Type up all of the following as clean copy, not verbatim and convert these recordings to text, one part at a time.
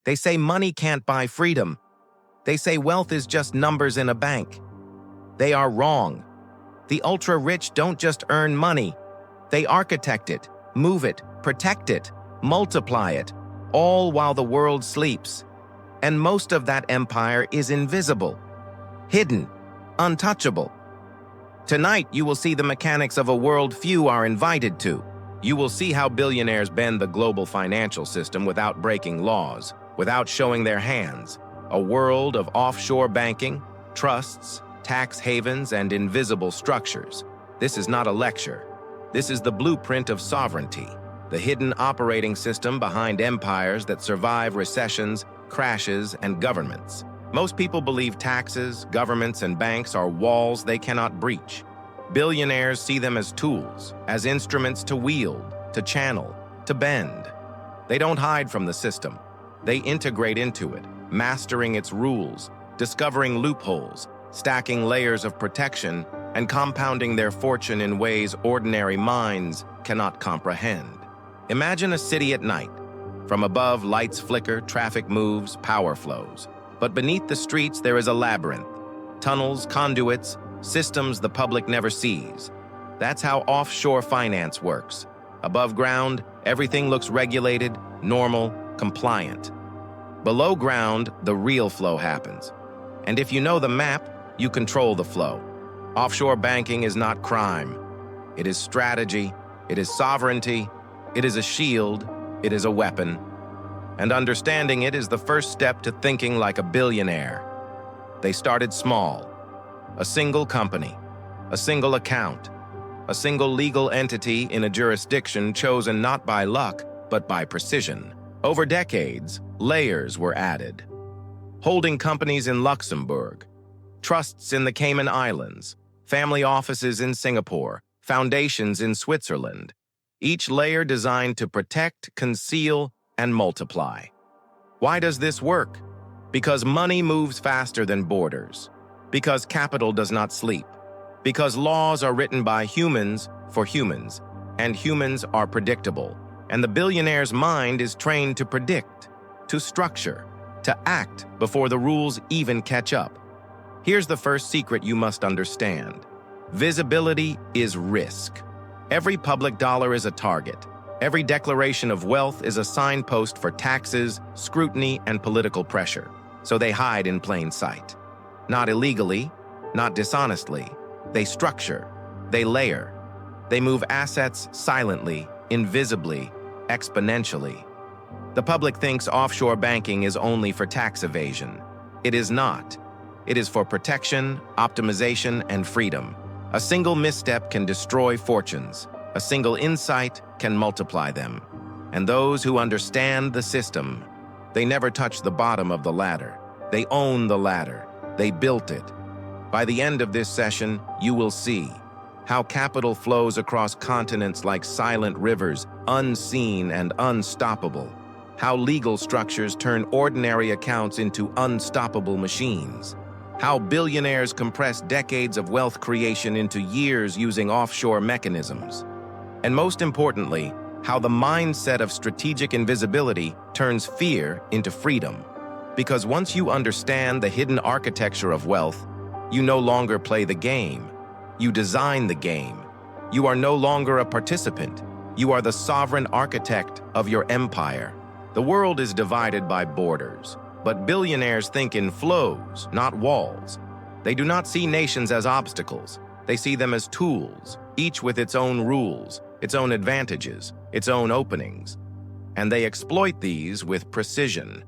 They say money can't buy freedom. They say wealth is just numbers in a bank. They are wrong. The ultra-rich don't just earn money. They architect it, move it, protect it, multiply it, all while the world sleeps. And most of that empire is invisible, hidden, untouchable. Tonight, you will see the mechanics of a world few are invited to. You will see how billionaires bend the global financial system without breaking laws, without showing their hands. A world of offshore banking, trusts, tax havens, and invisible structures. This is not a lecture. This is the blueprint of sovereignty, the hidden operating system behind empires that survive recessions, crashes, and governments. Most people believe taxes, governments, and banks are walls they cannot breach. Billionaires see them as tools, as instruments to wield, to channel, to bend. They don't hide from the system. They integrate into it, mastering its rules, discovering loopholes, stacking layers of protection, and compounding their fortune in ways ordinary minds cannot comprehend. Imagine a city at night. From above, lights flicker, traffic moves, power flows. But beneath the streets, there is a labyrinth. Tunnels, conduits, systems the public never sees. That's how offshore finance works. Above ground, everything looks regulated, normal, compliant. Below ground, the real flow happens. And if you know the map, you control the flow. Offshore banking is not crime. It is strategy, it is sovereignty, it is a shield, it is a weapon. And understanding it is the first step to thinking like a billionaire. They started small. A single company, a single account, a single legal entity in a jurisdiction chosen not by luck, but by precision. Over decades, layers were added. Holding companies in Luxembourg, trusts in the Cayman Islands, family offices in Singapore, foundations in Switzerland. Each layer designed to protect, conceal, and multiply. Why does this work? Because money moves faster than borders. Because capital does not sleep. Because laws are written by humans for humans, and humans are predictable. And the billionaire's mind is trained to predict, to structure, to act before the rules even catch up. Here's the first secret you must understand. Visibility is risk. Every public dollar is a target. Every declaration of wealth is a signpost for taxes, scrutiny, and political pressure. So they hide in plain sight. Not illegally, not dishonestly. They structure, they layer. They move assets silently, invisibly, exponentially. The public thinks offshore banking is only for tax evasion. It is not. It is for protection, optimization, and freedom. A single misstep can destroy fortunes. A single insight can multiply them. And those who understand the system, they never touch the bottom of the ladder. They own the ladder. They built it. By the end of this session, you will see how capital flows across continents like silent rivers, unseen and unstoppable. How legal structures turn ordinary accounts into unstoppable machines. How billionaires compress decades of wealth creation into years using offshore mechanisms. And most importantly, how the mindset of strategic invisibility turns fear into freedom. Because once you understand the hidden architecture of wealth, you no longer play the game. You design the game. You are no longer a participant. You are the sovereign architect of your empire. The world is divided by borders, but billionaires think in flows, not walls. They do not see nations as obstacles. They see them as tools, each with its own rules, its own advantages, its own openings. And they exploit these with precision.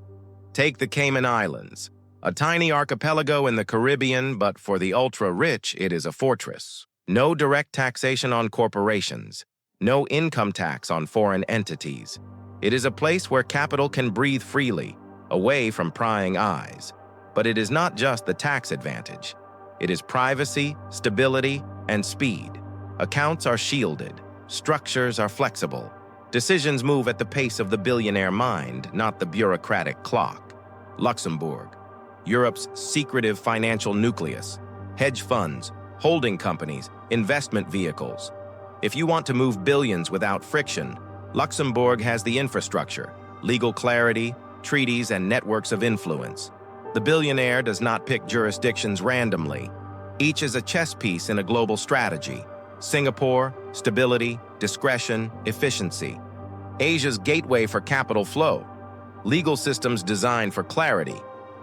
Take the Cayman Islands, a tiny archipelago in the Caribbean, but for the ultra-rich, it is a fortress. No direct taxation on corporations, no income tax on foreign entities. It is a place where capital can breathe freely, away from prying eyes. But it is not just the tax advantage. It is privacy, stability, and speed. Accounts are shielded. Structures are flexible. Decisions move at the pace of the billionaire mind, not the bureaucratic clock. Luxembourg, Europe's secretive financial nucleus. Hedge funds, holding companies, investment vehicles. If you want to move billions without friction, Luxembourg has the infrastructure, legal clarity, treaties, and networks of influence. The billionaire does not pick jurisdictions randomly. Each is a chess piece in a global strategy. Singapore, stability, discretion, efficiency. Asia's gateway for capital flow. Legal systems designed for clarity.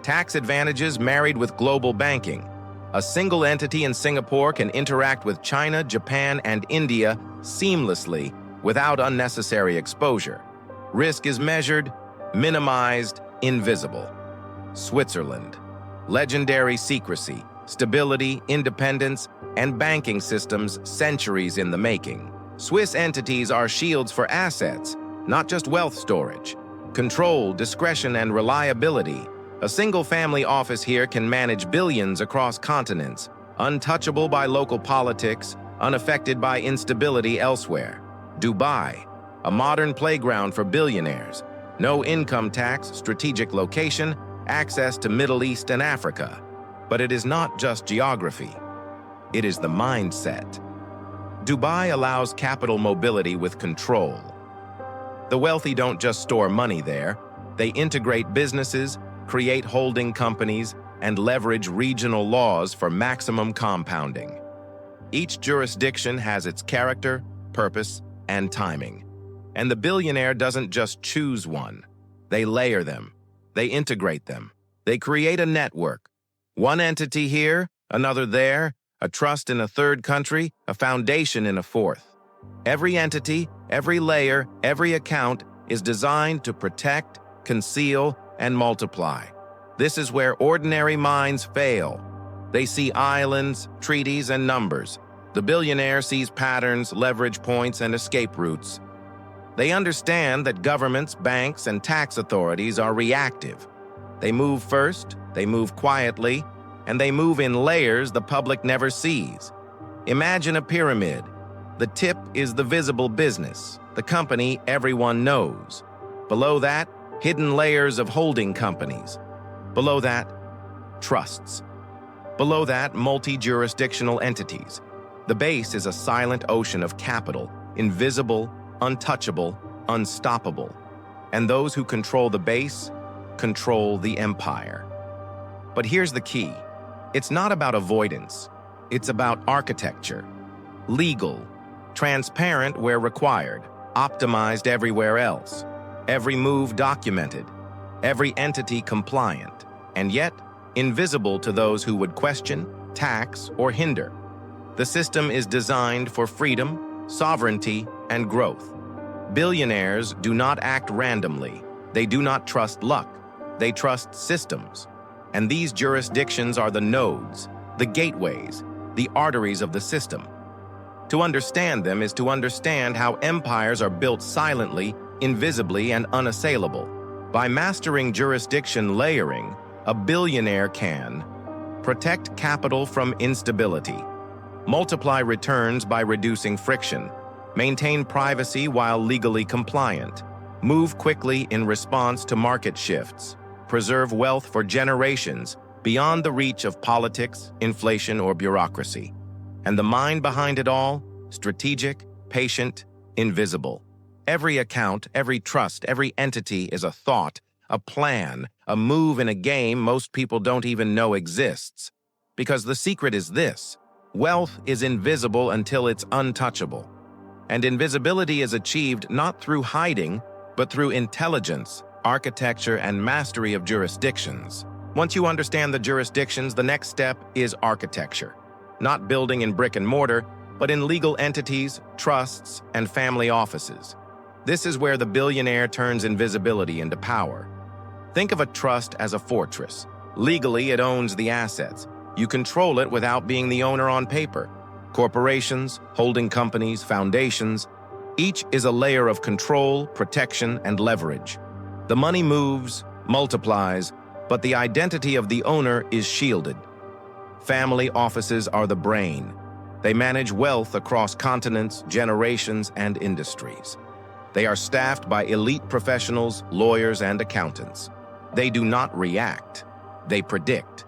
Tax advantages married with global banking. A single entity in Singapore can interact with China, Japan, and India seamlessly without unnecessary exposure. Risk is measured, minimized, invisible. Switzerland. Legendary secrecy, stability, independence, and banking systems centuries in the making. Swiss entities are shields for assets, not just wealth storage. Control, discretion, and reliability. A single family office here can manage billions across continents, untouchable by local politics, unaffected by instability elsewhere. Dubai, a modern playground for billionaires. No income tax, strategic location, access to Middle East and Africa. But it is not just geography. It is the mindset. Dubai allows capital mobility with control. The wealthy don't just store money there. They integrate businesses, create holding companies, and leverage regional laws for maximum compounding. Each jurisdiction has its character, purpose, and timing. And the billionaire doesn't just choose one. They layer them. They integrate them. They create a network. One entity here, another there, a trust in a third country, a foundation in a fourth. Every entity, every layer, every account is designed to protect, conceal, and multiply. This is where ordinary minds fail. They see islands, treaties, and numbers. The billionaire sees patterns, leverage points, and escape routes. They understand that governments, banks, and tax authorities are reactive. They move first, they move quietly, and they move in layers the public never sees. Imagine a pyramid. The tip is the visible business, the company everyone knows. Below that, hidden layers of holding companies. Below that, trusts. Below that, multi-jurisdictional entities. The base is a silent ocean of capital, invisible, untouchable, unstoppable. And those who control the base control the empire. But here's the key. It's not about avoidance. It's about architecture. Legal, transparent where required, optimized everywhere else. Every move documented, every entity compliant, and yet invisible to those who would question, tax, or hinder. The system is designed for freedom, sovereignty, and growth. Billionaires do not act randomly. They do not trust luck. They trust systems. And these jurisdictions are the nodes, the gateways, the arteries of the system. To understand them is to understand how empires are built silently, invisibly, and unassailable. By mastering jurisdiction layering, a billionaire can protect capital from instability, multiply returns by reducing friction, maintain privacy while legally compliant, move quickly in response to market shifts, preserve wealth for generations beyond the reach of politics, inflation, or bureaucracy. And the mind behind it all, strategic, patient, invisible. Every account, every trust, every entity is a thought, a plan, a move in a game most people don't even know exists. Because the secret is this: wealth is invisible until it's untouchable. And invisibility is achieved not through hiding, but through intelligence, architecture, and mastery of jurisdictions. Once you understand the jurisdictions, the next step is architecture. Not building in brick and mortar, but in legal entities, trusts, and family offices. This is where the billionaire turns invisibility into power. Think of a trust as a fortress. Legally, it owns the assets. You control it without being the owner on paper. Corporations, holding companies, foundations, each is a layer of control, protection, and leverage. The money moves, multiplies, but the identity of the owner is shielded. Family offices are the brain. They manage wealth across continents, generations, and industries. They are staffed by elite professionals, lawyers, and accountants. They do not react. They predict.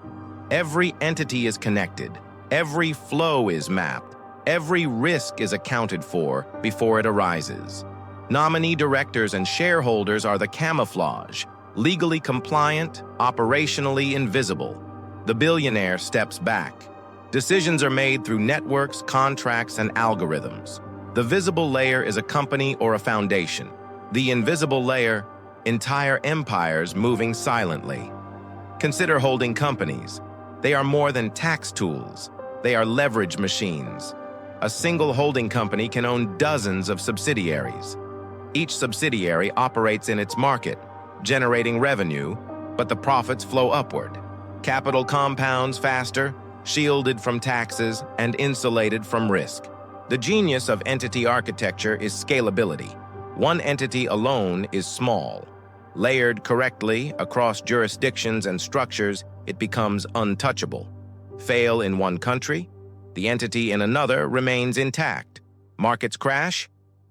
Every entity is connected. Every flow is mapped. Every risk is accounted for before it arises. Nominee directors and shareholders are the camouflage. Legally compliant, operationally invisible. The billionaire steps back. Decisions are made through networks, contracts, and algorithms. The visible layer is a company or a foundation. The invisible layer, entire empires moving silently. Consider holding companies. They are more than tax tools. They are leverage machines. A single holding company can own dozens of subsidiaries. Each subsidiary operates in its market, generating revenue, but the profits flow upward. Capital compounds faster, shielded from taxes, and insulated from risk. The genius of entity architecture is scalability. One entity alone is small. Layered correctly across jurisdictions and structures, it becomes untouchable. Fail in one country, the entity in another remains intact. Markets crash,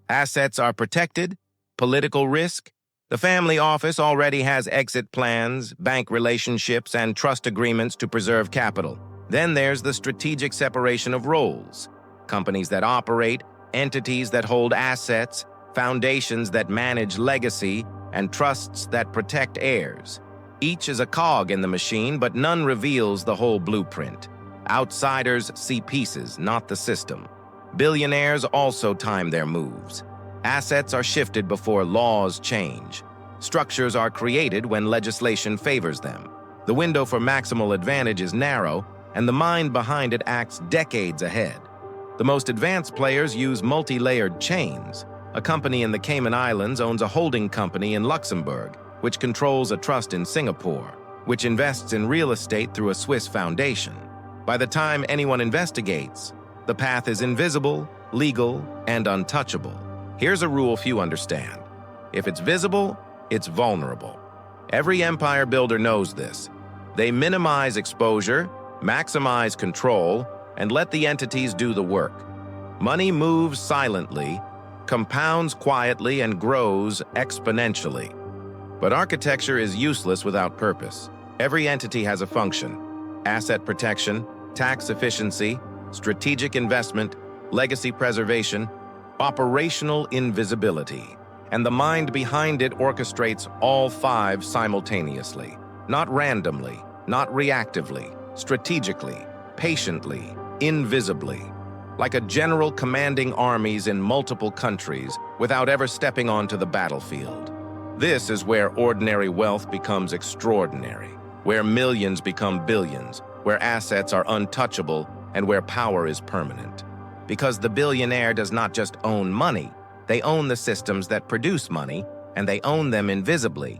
assets are protected, political risk. The family office already has exit plans, bank relationships, and trust agreements to preserve capital. Then there's the strategic separation of roles. Companies that operate, entities that hold assets, foundations that manage legacy, and trusts that protect heirs. Each is a cog in the machine, but none reveals the whole blueprint. Outsiders see pieces, not the system. Billionaires also time their moves. Assets are shifted before laws change. Structures are created when legislation favors them. The window for maximal advantage is narrow, and the mind behind it acts decades ahead. The most advanced players use multi-layered chains. A company in the Cayman Islands owns a holding company in Luxembourg, which controls a trust in Singapore, which invests in real estate through a Swiss foundation. By the time anyone investigates, the path is invisible, legal, and untouchable. Here's a rule few understand. If it's visible, it's vulnerable. Every empire builder knows this. They minimize exposure, maximize control, and let the entities do the work. Money moves silently, compounds quietly, and grows exponentially. But architecture is useless without purpose. Every entity has a function: asset protection, tax efficiency, strategic investment, legacy preservation, operational invisibility. And the mind behind it orchestrates all five simultaneously. Not randomly, not reactively, strategically, patiently, invisibly. Like a general commanding armies in multiple countries without ever stepping onto the battlefield. This is where ordinary wealth becomes extraordinary, where millions become billions, where assets are untouchable, and where power is permanent. Because the billionaire does not just own money, they own the systems that produce money, and they own them invisibly.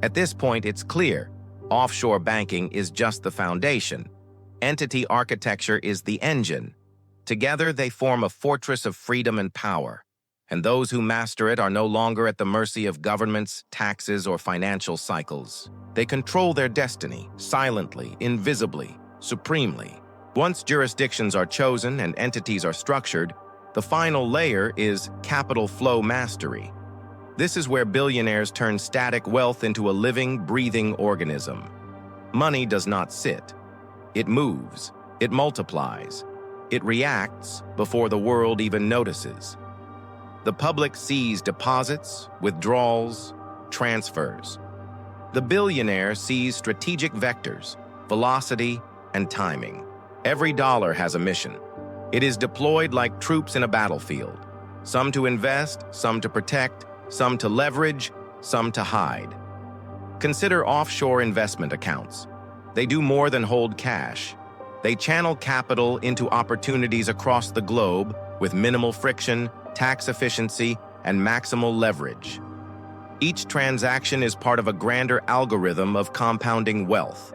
At this point, it's clear, offshore banking is just the foundation. Entity architecture is the engine. Together, they form a fortress of freedom and power, and those who master it are no longer at the mercy of governments, taxes, or financial cycles. They control their destiny, silently, invisibly, supremely. Once jurisdictions are chosen and entities are structured, the final layer is capital flow mastery. This is where billionaires turn static wealth into a living, breathing organism. Money does not sit. It moves. It multiplies. It reacts before the world even notices. The public sees deposits, withdrawals, transfers. The billionaire sees strategic vectors, velocity, and timing. Every dollar has a mission. It is deployed like troops in a battlefield. Some to invest, some to protect, some to leverage, some to hide. Consider offshore investment accounts. They do more than hold cash. They channel capital into opportunities across the globe with minimal friction, tax efficiency, and maximal leverage. Each transaction is part of a grander algorithm of compounding wealth.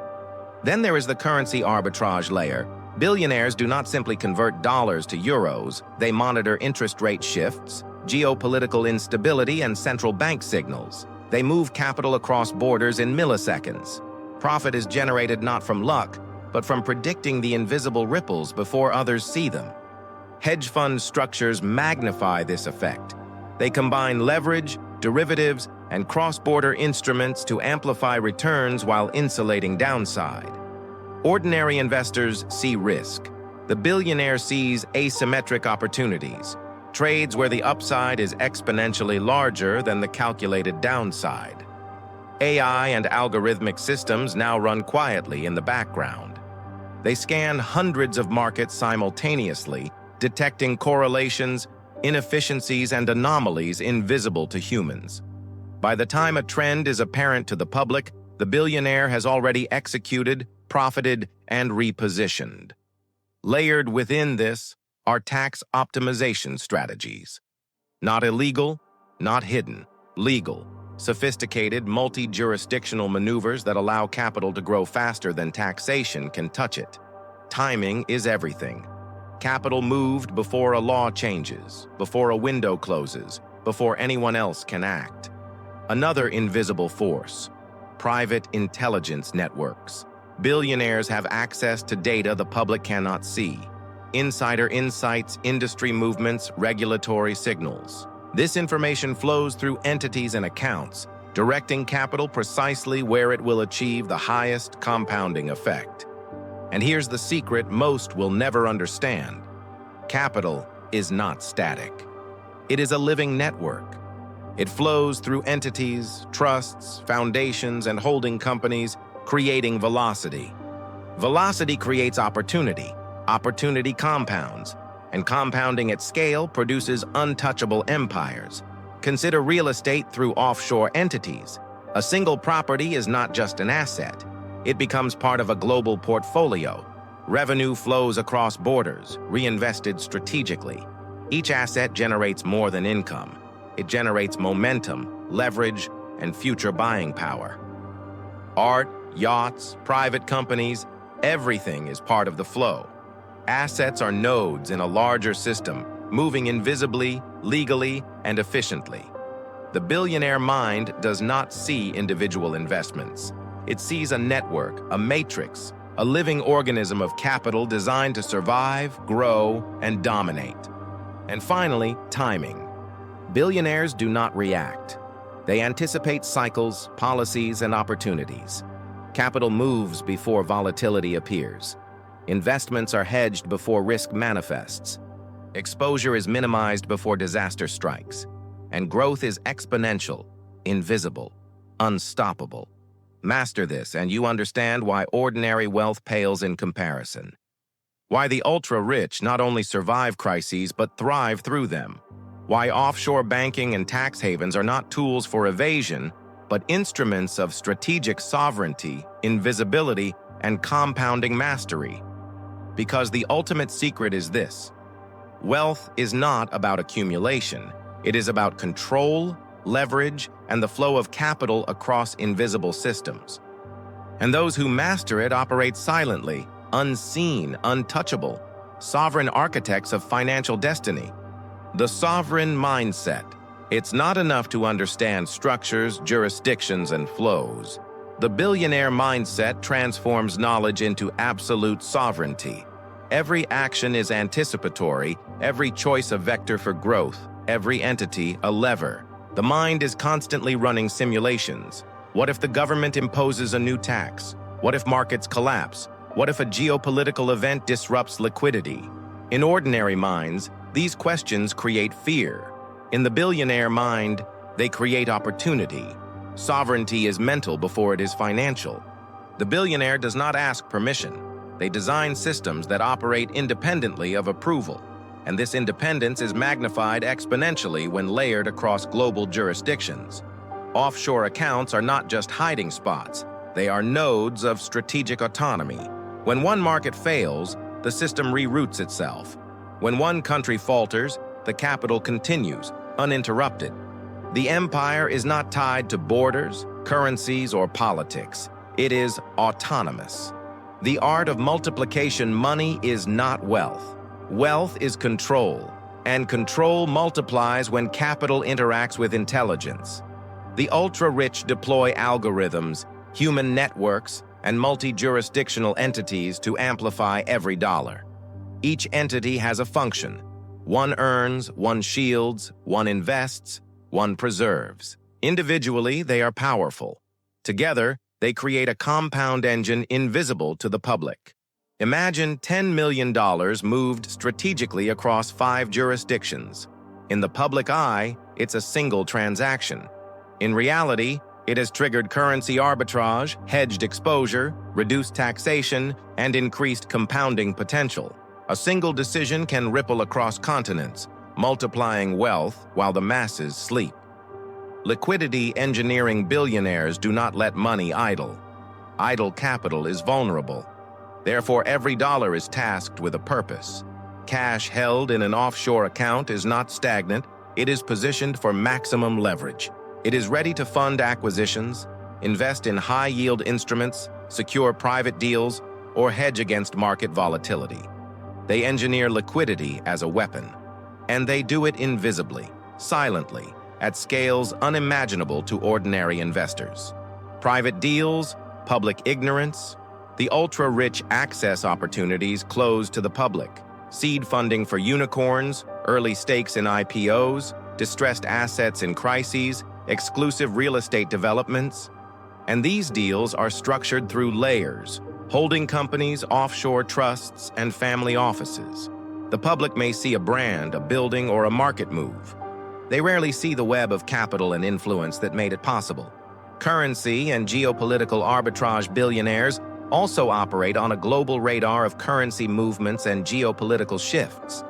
Then there is the currency arbitrage layer. Billionaires do not simply convert dollars to euros, they monitor interest rate shifts, geopolitical instability, and central bank signals. They move capital across borders in milliseconds. Profit is generated not from luck, but from predicting the invisible ripples before others see them. Hedge fund structures magnify this effect. They combine leverage, derivatives, and cross-border instruments to amplify returns while insulating downside. Ordinary investors see risk. The billionaire sees asymmetric opportunities, trades where the upside is exponentially larger than the calculated downside. AI and algorithmic systems now run quietly in the background. They scan hundreds of markets simultaneously, detecting correlations, inefficiencies, and anomalies invisible to humans. By the time a trend is apparent to the public, the billionaire has already executed, profited, and repositioned. Layered within this are tax optimization strategies. Not illegal, not hidden, legal, sophisticated, multi-jurisdictional maneuvers that allow capital to grow faster than taxation can touch it. Timing is everything. Capital moved before a law changes, before a window closes, before anyone else can act. Another invisible force: private intelligence networks. Billionaires have access to data the public cannot see. Insider insights, industry movements, regulatory signals. This information flows through entities and accounts, directing capital precisely where it will achieve the highest compounding effect. And here's the secret most will never understand. Capital is not static. It is a living network. It flows through entities, trusts, foundations, and holding companies, creating velocity. Velocity creates opportunity. Opportunity compounds, and compounding at scale produces untouchable empires. Consider real estate through offshore entities. A single property is not just an asset. It becomes part of a global portfolio. Revenue flows across borders, reinvested strategically. Each asset generates more than income. It generates momentum, leverage, and future buying power. Art, yachts, private companies, everything is part of the flow. Assets are nodes in a larger system, moving invisibly, legally, and efficiently. The billionaire mind does not see individual investments. It sees a network, a matrix, a living organism of capital designed to survive, grow, and dominate. And finally, timing. Billionaires do not react. They anticipate cycles, policies, and opportunities. Capital moves before volatility appears. Investments are hedged before risk manifests. Exposure is minimized before disaster strikes. And growth is exponential, invisible, unstoppable. Master this, and you understand why ordinary wealth pales in comparison. Why the ultra-rich not only survive crises but thrive through them. Why offshore banking and tax havens are not tools for evasion, but instruments of strategic sovereignty, invisibility, and compounding mastery. Because the ultimate secret is this: wealth is not about accumulation. It is about control, leverage, and the flow of capital across invisible systems. And those who master it operate silently, unseen, untouchable, sovereign architects of financial destiny. The sovereign mindset. It's not enough to understand structures, jurisdictions, and flows. The billionaire mindset transforms knowledge into absolute sovereignty. Every action is anticipatory, every choice a vector for growth, every entity a lever. The mind is constantly running simulations. What if the government imposes a new tax? What if markets collapse? What if a geopolitical event disrupts liquidity? In ordinary minds, these questions create fear. In the billionaire mind, they create opportunity. Sovereignty is mental before it is financial. The billionaire does not ask permission. They design systems that operate independently of approval. And this independence is magnified exponentially when layered across global jurisdictions. Offshore accounts are not just hiding spots. They are nodes of strategic autonomy. When one market fails, the system reroutes itself. When one country falters, the capital continues, uninterrupted. The empire is not tied to borders, currencies, or politics. It is autonomous. The art of multiplication money is not wealth. Wealth is control, and control multiplies when capital interacts with intelligence. The ultra-rich deploy algorithms, human networks, and multi-jurisdictional entities to amplify every dollar. Each entity has a function. One earns, one shields, one invests, one preserves. Individually, they are powerful. Together, they create a compound engine invisible to the public. Imagine $10 million moved strategically across 5 jurisdictions. In the public eye, it's a single transaction. In reality, It has triggered currency arbitrage, hedged exposure, reduced taxation, and increased compounding potential. A single decision can ripple across continents, multiplying wealth while the masses sleep. Liquidity engineering billionaires do not let money idle. Idle capital is vulnerable. Therefore, every dollar is tasked with a purpose. Cash held in an offshore account is not stagnant. It is positioned for maximum leverage. It is ready to fund acquisitions, invest in high-yield instruments, secure private deals, or hedge against market volatility. They engineer liquidity as a weapon, and they do it invisibly, silently, at scales unimaginable to ordinary investors. Private deals, public ignorance, the ultra-rich access opportunities closed to the public, seed funding for unicorns, early stakes in IPOs, distressed assets in crises, exclusive real estate developments. And these deals are structured through layers, holding companies, offshore trusts, and family offices. The public may see a brand, a building, or a market move. They rarely see the web of capital and influence that made it possible. Currency and geopolitical arbitrage billionaires also operate on a global radar of currency movements and geopolitical shifts.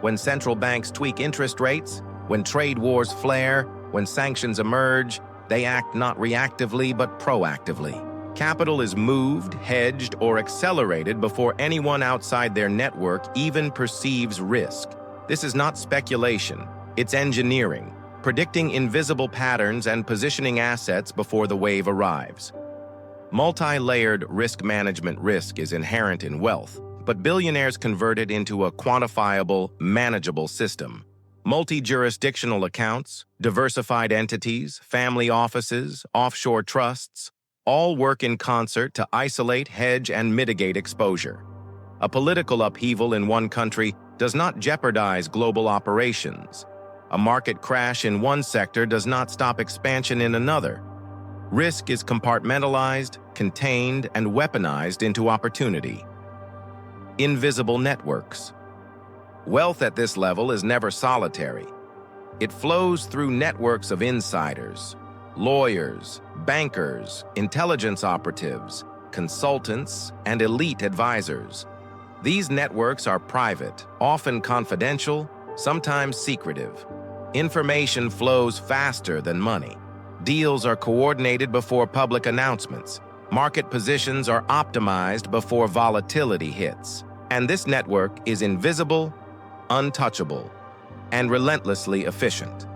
When central banks tweak interest rates, when trade wars flare, when sanctions emerge, they act not reactively but proactively. Capital is moved, hedged, or accelerated before anyone outside their network even perceives risk. This is not speculation, it's engineering, predicting invisible patterns and positioning assets before the wave arrives. Multi-layered risk management risk is inherent in wealth, but billionaires convert it into a quantifiable, manageable system. Multi-jurisdictional accounts, diversified entities, family offices, offshore trusts, all work in concert to isolate, hedge, and mitigate exposure. A political upheaval in one country does not jeopardize global operations. A market crash in one sector does not stop expansion in another. Risk is compartmentalized, contained, and weaponized into opportunity. Invisible networks. Wealth at this level is never solitary. It flows through networks of insiders, lawyers, bankers, intelligence operatives, consultants, and elite advisors. These networks are private, often confidential, sometimes secretive. Information flows faster than money. Deals are coordinated before public announcements. Market positions are optimized before volatility hits. And this network is invisible, untouchable, and relentlessly efficient.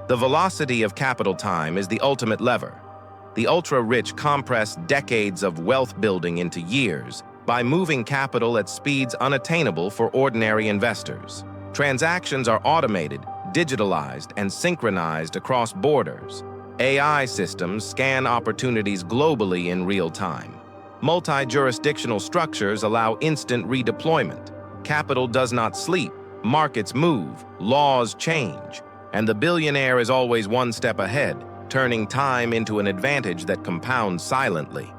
The velocity of capital time is the ultimate lever. The ultra-rich compress decades of wealth building into years by moving capital at speeds unattainable for ordinary investors. Transactions are automated, digitalized, and synchronized across borders. AI systems scan opportunities globally in real time. Multi-jurisdictional structures allow instant redeployment. Capital does not sleep, markets move, laws change, and the billionaire is always one step ahead, turning time into an advantage that compounds silently.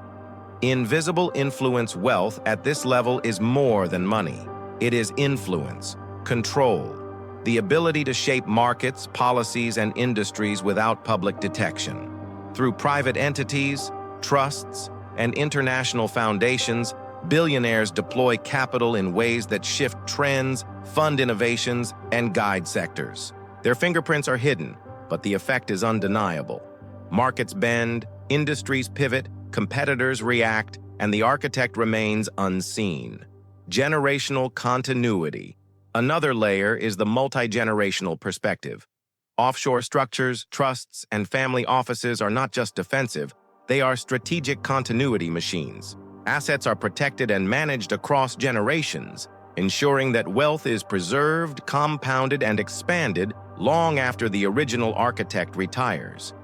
Invisible influence wealth at this level is more than money. It is influence, control, the ability to shape markets, policies, and industries without public detection. Through private entities, trusts, and international foundations, billionaires deploy capital in ways that shift trends, fund innovations, and guide sectors. Their fingerprints are hidden, but the effect is undeniable. Markets bend, industries pivot, competitors react, and the architect remains unseen. Generational continuity. Another layer is the multi-generational perspective. Offshore structures, trusts, and family offices are not just defensive, they are strategic continuity machines. Assets are protected and managed across generations, ensuring that wealth is preserved, compounded, and expanded long after the original architect retires.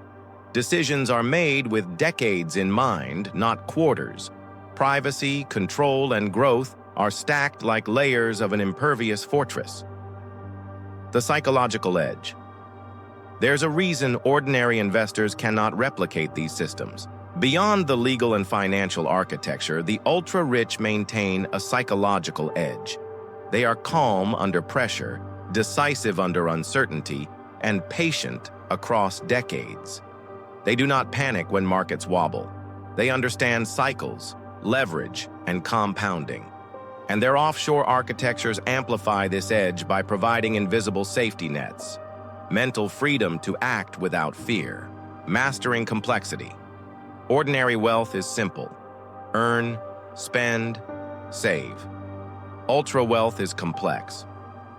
Decisions are made with decades in mind, not quarters. Privacy, control, and growth are stacked like layers of an impervious fortress. The psychological edge. There's a reason ordinary investors cannot replicate these systems. Beyond the legal and financial architecture, the ultra-rich maintain a psychological edge. They are calm under pressure, decisive under uncertainty, and patient across decades. They do not panic when markets wobble. They understand cycles, leverage, and compounding. And their offshore architectures amplify this edge by providing invisible safety nets, mental freedom to act without fear, mastering complexity. Ordinary wealth is simple: earn, spend, save. Ultra wealth is complex: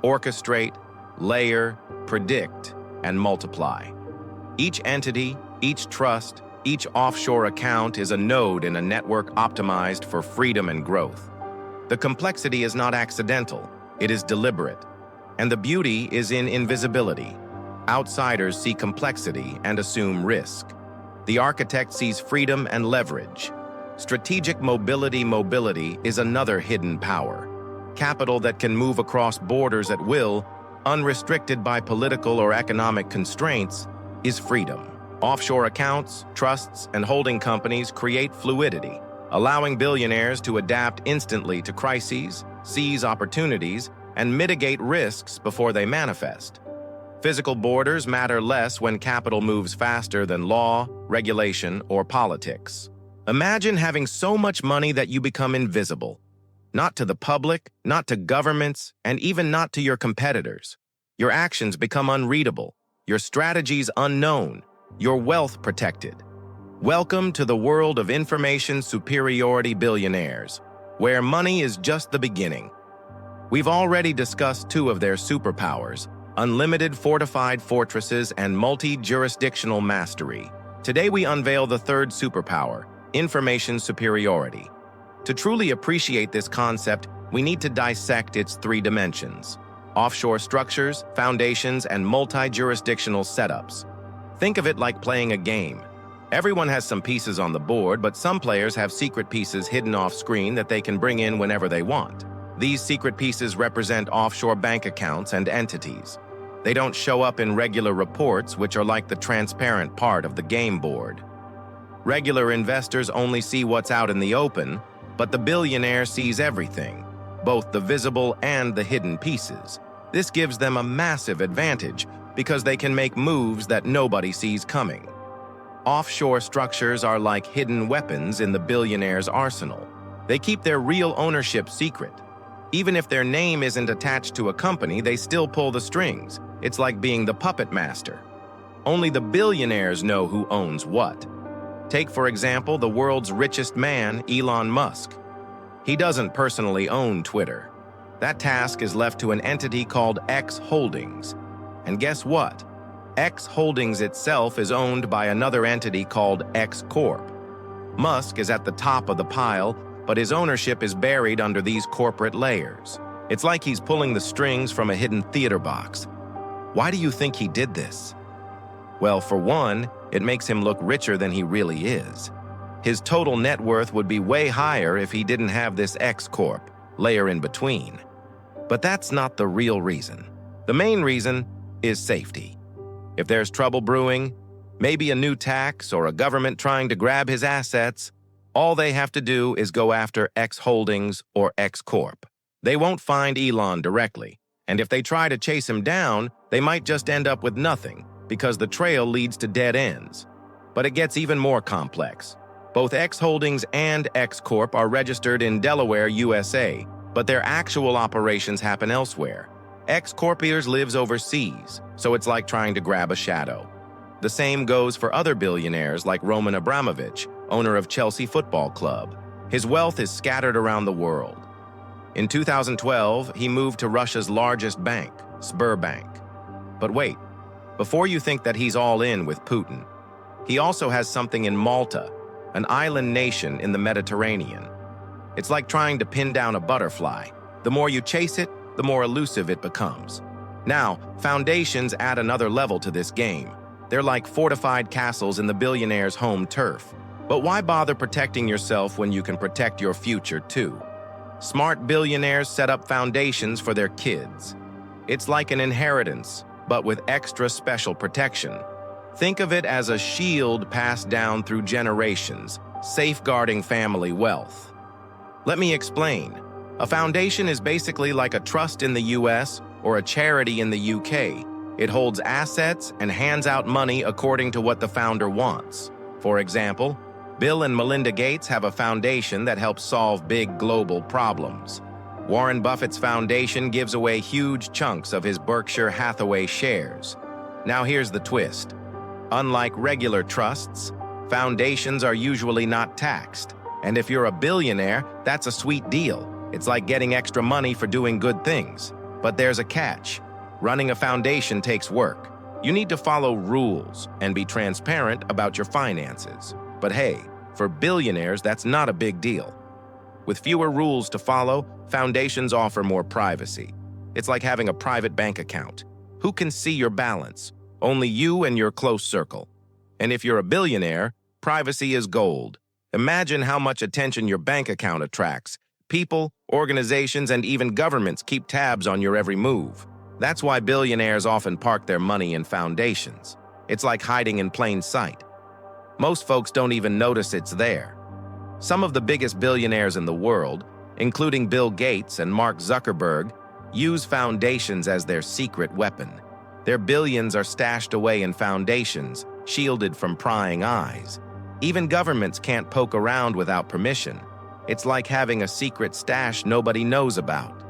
orchestrate, layer, predict, and multiply. Each entity, each trust, each offshore account is a node in a network optimized for freedom and growth. The complexity is not accidental, it is deliberate. And the beauty is in invisibility. Outsiders see complexity and assume risk. The architect sees freedom and leverage. Strategic mobility is another hidden power. Capital that can move across borders at will, unrestricted by political or economic constraints, is freedom. Offshore accounts, trusts, and holding companies create fluidity, allowing billionaires to adapt instantly to crises, seize opportunities, and mitigate risks before they manifest. Physical borders matter less when capital moves faster than law, regulation, or politics. Imagine having so much money that you become invisible. Not to the public, not to governments, and even not to your competitors. Your actions become unreadable, your strategies unknown, your wealth protected. Welcome to the world of information superiority billionaires, where money is just the beginning. We've already discussed two of their superpowers: unlimited fortified fortresses and multi-jurisdictional mastery. Today we unveil the third superpower: information superiority. To truly appreciate this concept, we need to dissect its three dimensions: offshore structures, foundations, and multi-jurisdictional setups. Think of it like playing a game. Everyone has some pieces on the board, but some players have secret pieces hidden off-screen that they can bring in whenever they want. These secret pieces represent offshore bank accounts and entities. They don't show up in regular reports, which are like the transparent part of the game board. Regular investors only see what's out in the open, but the billionaire sees everything, both the visible and the hidden pieces. This gives them a massive advantage because they can make moves that nobody sees coming. Offshore structures are like hidden weapons in the billionaire's arsenal. They keep their real ownership secret. Even if their name isn't attached to a company, they still pull the strings. It's like being the puppet master. Only the billionaires know who owns what. Take, for example, the world's richest man, Elon Musk. He doesn't personally own Twitter. That task is left to an entity called X Holdings. And guess what? X Holdings itself is owned by another entity called X Corp. Musk is at the top of the pile, but his ownership is buried under these corporate layers. It's like he's pulling the strings from a hidden theater box. Why do you think he did this? Well, for one, it makes him look richer than he really is. His total net worth would be way higher if he didn't have this X Corp layer in between. But that's not the real reason. The main reason is safety. If there's trouble brewing, maybe a new tax or a government trying to grab his assets, all they have to do is go after X Holdings or X Corp. They won't find Elon directly, and if they try to chase him down, they might just end up with nothing, because the trail leads to dead ends. But it gets even more complex. Both X Holdings and X Corp are registered in Delaware, USA, but their actual operations happen elsewhere. X Corpiers lives overseas, so it's like trying to grab a shadow. The same goes for other billionaires like Roman Abramovich, owner of Chelsea Football Club. His wealth is scattered around the world. In 2012, he moved to Russia's largest bank, Sberbank. But wait, before you think that he's all in with Putin, he also has something in Malta, an island nation in the Mediterranean. It's like trying to pin down a butterfly. The more you chase it, the more elusive it becomes. Now, foundations add another level to this game. They're like fortified castles in the billionaire's home turf. But why bother protecting yourself when you can protect your future too? Smart billionaires set up foundations for their kids. It's like an inheritance, but with extra special protection. Think of it as a shield passed down through generations, safeguarding family wealth. Let me explain. A foundation is basically like a trust in the US or a charity in the UK. It holds assets and hands out money according to what the founder wants. For example, Bill and Melinda Gates have a foundation that helps solve big global problems. Warren Buffett's foundation gives away huge chunks of his Berkshire Hathaway shares. Now here's the twist. Unlike regular trusts, foundations are usually not taxed. And if you're a billionaire, that's a sweet deal. It's like getting extra money for doing good things. But there's a catch. Running a foundation takes work. You need to follow rules and be transparent about your finances. But hey, for billionaires, that's not a big deal. With fewer rules to follow, foundations offer more privacy. It's like having a private bank account. Who can see your balance? Only you and your close circle. And if you're a billionaire, privacy is gold. Imagine how much attention your bank account attracts. People, organizations, and even governments keep tabs on your every move. That's why billionaires often park their money in foundations. It's like hiding in plain sight. Most folks don't even notice it's there. Some of the biggest billionaires in the world, including Bill Gates and Mark Zuckerberg, use foundations as their secret weapon. Their billions are stashed away in foundations, shielded from prying eyes. Even governments can't poke around without permission. It's like having a secret stash nobody knows about.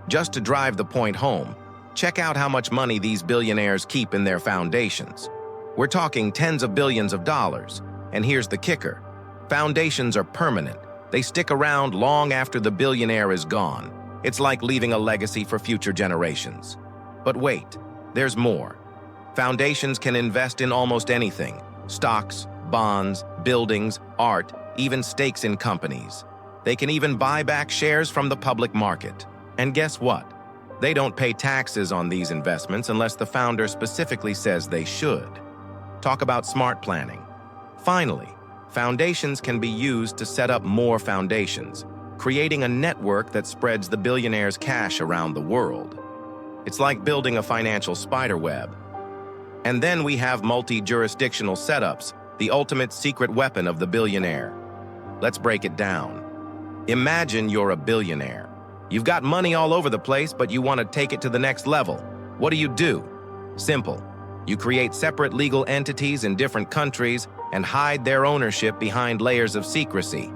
Just to drive the point home, check out how much money these billionaires keep in their foundations. We're talking tens of billions of dollars. And here's the kicker. Foundations are permanent. They stick around long after the billionaire is gone. It's like leaving a legacy for future generations. But wait, there's more. Foundations can invest in almost anything. Stocks, bonds, buildings, art, even stakes in companies. They can even buy back shares from the public market. And guess what? They don't pay taxes on these investments unless the founder specifically says they should. Talk about smart planning. Finally, foundations can be used to set up more foundations, creating a network that spreads the billionaire's cash around the world. It's like building a financial spider web. And then we have multi-jurisdictional setups, the ultimate secret weapon of the billionaire. Let's break it down. Imagine you're a billionaire. You've got money all over the place, but you want to take it to the next level. What do? Simple. You create separate legal entities in different countries and hide their ownership behind layers of secrecy.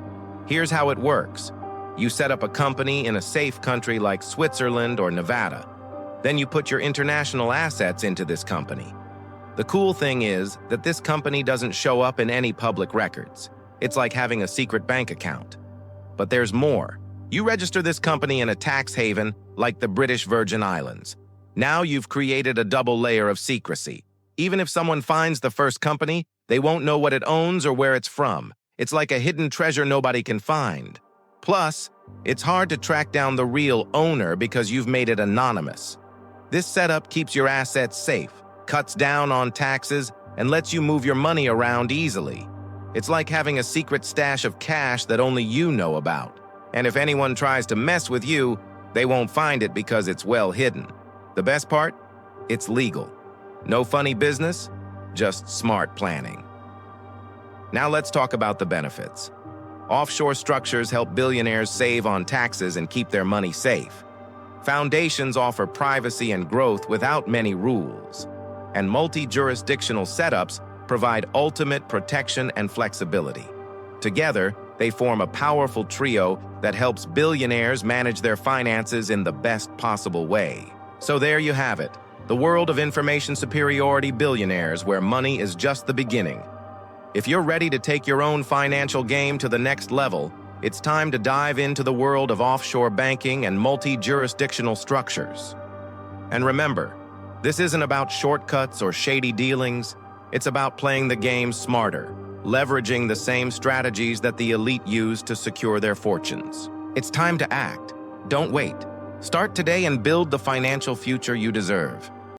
Here's how it works. You set up a company in a safe country like Switzerland or Nevada. Then you put your international assets into this company. The cool thing is that this company doesn't show up in any public records. It's like having a secret bank account. But there's more. You register this company in a tax haven like the British Virgin Islands. Now you've created a double layer of secrecy. Even if someone finds the first company, they won't know what it owns or where it's from. It's like a hidden treasure nobody can find. Plus, it's hard to track down the real owner because you've made it anonymous. This setup keeps your assets safe, cuts down on taxes, and lets you move your money around easily. It's like having a secret stash of cash that only you know about. And if anyone tries to mess with you, they won't find it because it's well hidden. The best part? It's legal. No funny business, just smart planning. Now let's talk about the benefits. Offshore structures help billionaires save on taxes and keep their money safe. Foundations offer privacy and growth without many rules. And multi-jurisdictional setups provide ultimate protection and flexibility. Together, they form a powerful trio that helps billionaires manage their finances in the best possible way. So there you have it, the world of information superiority billionaires where money is just the beginning. If you're ready to take your own financial game to the next level, it's time to dive into the world of offshore banking and multi-jurisdictional structures. And remember, this isn't about shortcuts or shady dealings. It's about playing the game smarter, leveraging the same strategies that the elite use to secure their fortunes. It's time to act. Don't wait. Start today and build the financial future you deserve.